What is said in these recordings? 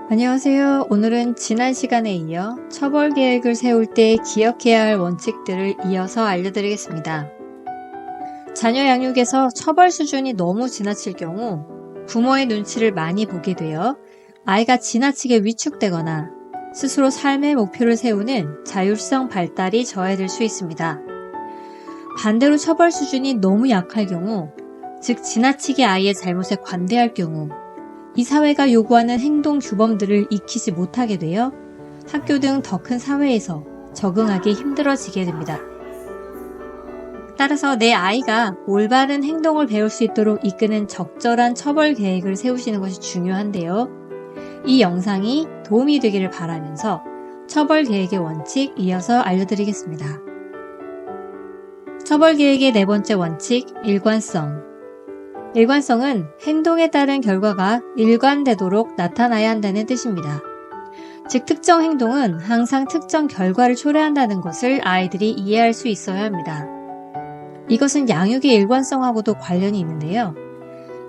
안녕하세요. 오늘은 지난 시간에 이어 처벌 계획을 세울 때 기억해야 할 원칙들을 이어서 알려드리겠습니다. 자녀 양육에서 처벌 수준이 너무 지나칠 경우 부모의 눈치를 많이 보게 되어 아이가 지나치게 위축되거나 스스로 삶의 목표를 세우는 자율성 발달이 저해될 수 있습니다. 반대로 처벌 수준이 너무 약할 경우, 즉 지나치게 아이의 잘못에 관대할 경우 이 사회가 요구하는 행동 규범들을 익히지 못하게 되어 학교 등 더 큰 사회에서 적응하기 힘들어지게 됩니다. 따라서 내 아이가 올바른 행동을 배울 수 있도록 이끄는 적절한 처벌 계획을 세우시는 것이 중요한데요. 이 영상이 도움이 되기를 바라면서 처벌 계획의 원칙 이어서 알려드리겠습니다. 처벌 계획의 네 번째 원칙, 일관성. 일관성은 행동에 따른 결과가 일관되도록 나타나야 한다는 뜻입니다. 즉, 특정 행동은 항상 특정 결과를 초래한다는 것을 아이들이 이해할 수 있어야 합니다. 이것은 양육의 일관성하고도 관련이 있는데요.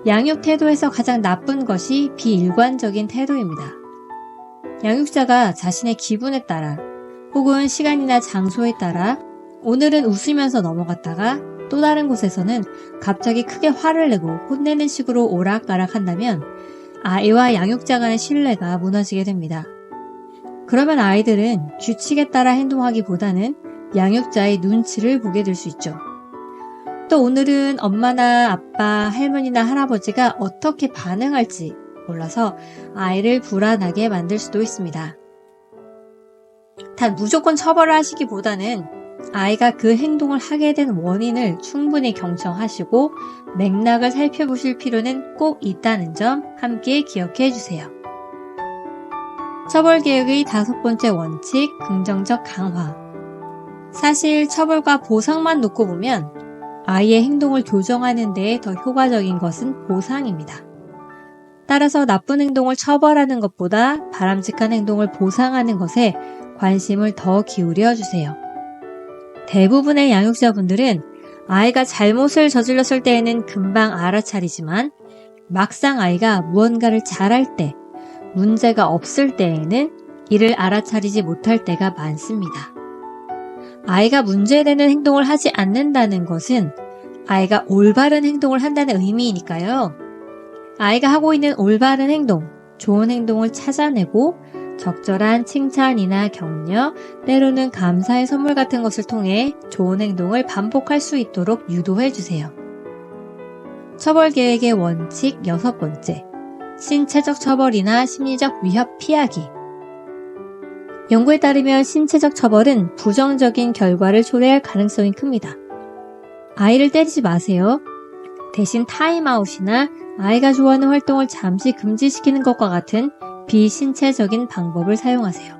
양육 태도에서 가장 나쁜 것이 비일관적인 태도입니다. 양육자가 자신의 기분에 따라 혹은 시간이나 장소에 따라 오늘은 웃으면서 넘어갔다가 또 다른 곳에서는 갑자기 크게 화를 내고 혼내는 식으로 오락가락 한다면 아이와 양육자 간의 신뢰가 무너지게 됩니다. 그러면 아이들은 규칙에 따라 행동하기보다는 양육자의 눈치를 보게 될 수 있죠. 또 오늘은 엄마나 아빠, 할머니나 할아버지가 어떻게 반응할지 몰라서 아이를 불안하게 만들 수도 있습니다. 단 무조건 처벌을 하시기보다는 아이가 그 행동을 하게 된 원인을 충분히 경청하시고 맥락을 살펴보실 필요는 꼭 있다는 점 함께 기억해 주세요. 처벌 계획의 다섯 번째 원칙, 긍정적 강화. 사실 처벌과 보상만 놓고 보면 아이의 행동을 교정하는 데에 더 효과적인 것은 보상입니다. 따라서 나쁜 행동을 처벌하는 것보다 바람직한 행동을 보상하는 것에 관심을 더 기울여 주세요. 대부분의 양육자분들은 아이가 잘못을 저질렀을 때에는 금방 알아차리지만 막상 아이가 무언가를 잘할 때, 문제가 없을 때에는 이를 알아차리지 못할 때가 많습니다. 아이가 문제되는 행동을 하지 않는다는 것은 아이가 올바른 행동을 한다는 의미이니까요. 아이가 하고 있는 올바른 행동, 좋은 행동을 찾아내고 적절한 칭찬이나 격려, 때로는 감사의 선물 같은 것을 통해 좋은 행동을 반복할 수 있도록 유도해 주세요. 처벌 계획의 원칙 여섯 번째, 신체적 처벌이나 심리적 위협 피하기. 연구에 따르면 신체적 처벌은 부정적인 결과를 초래할 가능성이 큽니다. 아이를 때리지 마세요. 대신 타임아웃이나 아이가 좋아하는 활동을 잠시 금지시키는 것과 같은 비신체적인 방법을 사용하세요.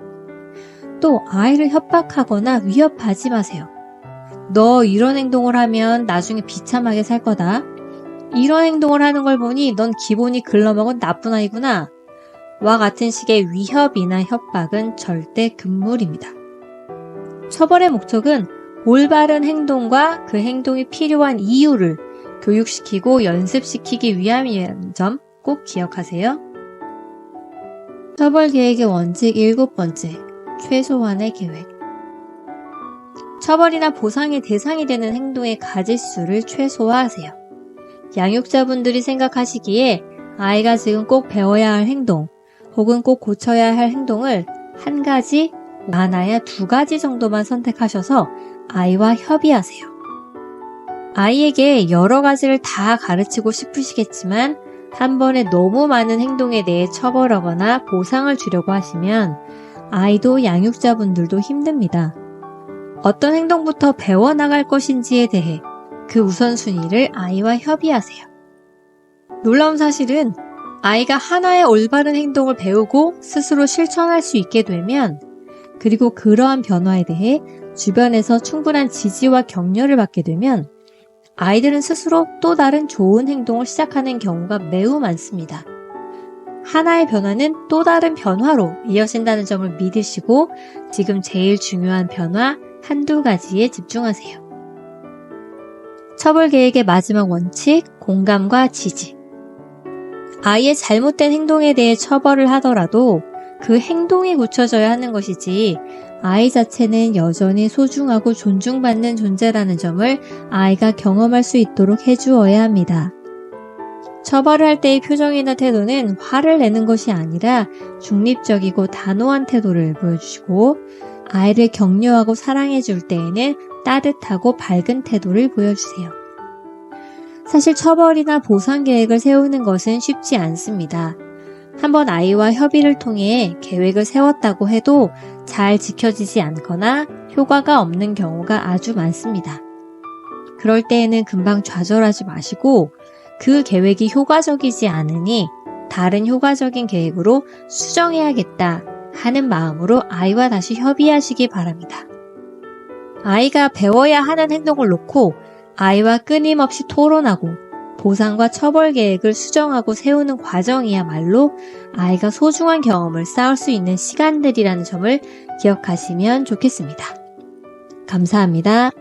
또 아이를 협박하거나 위협하지 마세요. 너 이런 행동을 하면 나중에 비참하게 살 거다. 이런 행동을 하는 걸 보니 넌 기본이 글러먹은 나쁜 아이구나. 와 같은 식의 위협이나 협박은 절대 금물입니다. 처벌의 목적은 올바른 행동과 그 행동이 필요한 이유를 교육시키고 연습시키기 위함이라는 점 꼭 기억하세요. 처벌 계획의 원칙 일곱 번째, 최소한의 계획. 처벌이나 보상의 대상이 되는 행동의 가지수를 최소화하세요. 양육자분들이 생각하시기에 아이가 지금 꼭 배워야 할 행동, 혹은 꼭 고쳐야 할 행동을 한 가지, 많아야 두 가지 정도만 선택하셔서 아이와 협의하세요. 아이에게 여러 가지를 다 가르치고 싶으시겠지만 한 번에 너무 많은 행동에 대해 처벌하거나 보상을 주려고 하시면 아이도 양육자분들도 힘듭니다. 어떤 행동부터 배워나갈 것인지에 대해 그 우선순위를 아이와 협의하세요. 놀라운 사실은 아이가 하나의 올바른 행동을 배우고 스스로 실천할 수 있게 되면, 그리고 그러한 변화에 대해 주변에서 충분한 지지와 격려를 받게 되면 아이들은 스스로 또 다른 좋은 행동을 시작하는 경우가 매우 많습니다. 하나의 변화는 또 다른 변화로 이어진다는 점을 믿으시고 지금 제일 중요한 변화 한두 가지에 집중하세요. 처벌 계획의 마지막 원칙, 공감과 지지. 아이의 잘못된 행동에 대해 처벌을 하더라도 그 행동에 고쳐져야 하는 것이지 아이 자체는 여전히 소중하고 존중받는 존재라는 점을 아이가 경험할 수 있도록 해주어야 합니다. 처벌을 할 때의 표정이나 태도는 화를 내는 것이 아니라 중립적이고 단호한 태도를 보여주시고 아이를 격려하고 사랑해 줄 때에는 따뜻하고 밝은 태도를 보여주세요. 사실 처벌이나 보상 계획을 세우는 것은 쉽지 않습니다. 한번 아이와 협의를 통해 계획을 세웠다고 해도 잘 지켜지지 않거나 효과가 없는 경우가 아주 많습니다. 그럴 때에는 금방 좌절하지 마시고 그 계획이 효과적이지 않으니 다른 효과적인 계획으로 수정해야겠다 하는 마음으로 아이와 다시 협의하시기 바랍니다. 아이가 배워야 하는 행동을 놓고 아이와 끊임없이 토론하고 보상과 처벌 계획을 수정하고 세우는 과정이야말로 아이가 소중한 경험을 쌓을 수 있는 시간들이라는 점을 기억하시면 좋겠습니다. 감사합니다.